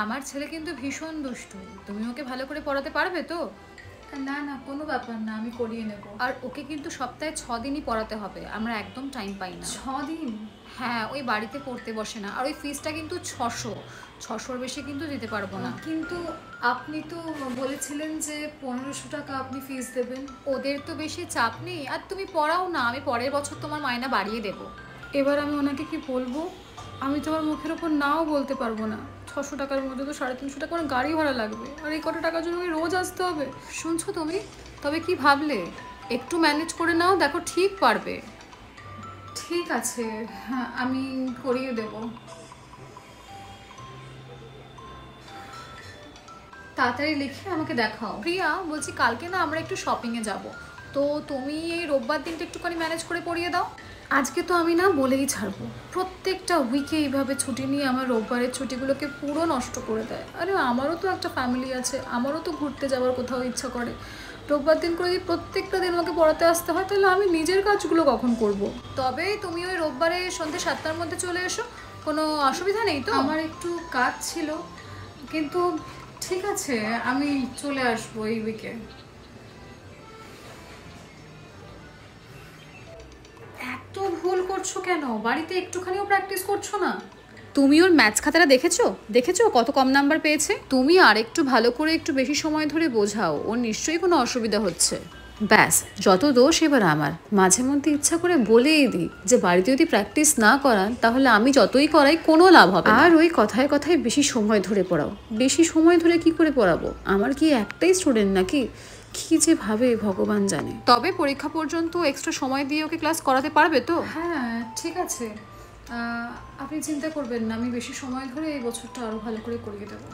আমার ছেলে কিন্তু ভীষণ দুষ্টু, তুমি ওকে ভালো করে পড়াতে পারবে তো? না না, কোনো ব্যাপার না, আমি করিয়ে নেব। আর ওকে কিন্তু সপ্তাহে 6 দিনই পড়াতে হবে, আমরা একদম টাইম পাই না। 6 দিন? হ্যাঁ, ওই বাড়িতে পড়তে বসে না। আর ওই ফিসটা কিন্তু 600-600-র বেশি কিন্তু দিতে পারবো না। কিন্তু আপনি তো বলেছিলেন যে 1500 টাকা আপনি ফিস দেবেন। ওদের তো বেশি চাপ নেই, আর তুমি পড়াও না, আমি পরের বছর তোমার মাইনা বাড়িয়ে দেবো। এবার আমি ওনাকে কি বলবো? আমি তো আমার মুখের ওপর নাও বলতে পারবো না। 600 টাকার মধ্যে তো 350 টাকা আমার গাড়ি ভাড়া লাগবে, আর এই কটা টাকার জন্য রোজ আসতে হবে। শুনছো তুমি? তবে কি ভাবলে? একটু ম্যানেজ করে নাও, দেখো ঠিক পারবে। ঠিক আছে, হ্যাঁ আমি করিয়ে দেব। তাড়াতাড়ি লিখে আমাকে দেখাও। প্রিয়া বলছি, কালকে না আমরা একটু শপিংয়ে যাব, তো তুমি এই রোববার দিনটা একটুখানি ম্যানেজ করে পড়িয়ে দাও। আজকে তো আমি না বলেই ছাড়বো। প্রত্যেকটা উইকে এইভাবে ছুটি নিয়ে আমার রোববারের ছুটিগুলোকে পুরো নষ্ট করে দেয়। আরে আমারও তো একটা ফ্যামিলি আছে, আমারও তো ঘুরতে যাওয়ার কোথাও ইচ্ছা করে। রোববার দিন করে যদি প্রত্যেকটা দিন আমাকে পড়াতে আসতে হয়, তাহলে আমি নিজের কাজগুলো কখন করব? তবে তুমি ওই রোববারে সন্ধ্যে 7টার মধ্যে চলে এসো, কোনো অসুবিধা নেই তো? আমার একটু কাজ ছিল, কিন্তু ঠিক আছে আমি চলে আসবো এই উইকে। এত ভুল করছো কেন? বাড়িতে একটুখানিও প্র্যাকটিস করছো না? তুমি ওর ম্যাথস খাতাটা দেখেছো কত কম নাম্বার পেয়েছে? তুমি আর একটু ভালো করে একটু বেশি সময় ধরে বোঝাও, ওর নিশ্চয়ই কোনো অসুবিধা হচ্ছে। ব্যাস, যত দোষ এবার আমার। মাঝে মধ্যে ইচ্ছা করে বলেই দিই যে বাড়িতে যদি প্র্যাকটিস না করান তাহলে আমি যতই করাই কোনো লাভ হবে না। আর ওই কথায় কথায় বেশি সময় ধরে পড়াও। বেশি সময় ধরে কি করে পড়াবো? আমার কি একটাই স্টুডেন্ট নাকি? কি যে ভাবে ভগবান জানে। তবে পরীক্ষা পর্যন্ত এক্সট্রা সময় দিয়ে ওকে ক্লাস করাতে পারবে তো? হ্যাঁ ঠিক আছে, আপনি চিন্তা করবেন না, আমি বেশি সময় ধরে এই বছরটা আরও ভালো করে করিয়ে দেবো।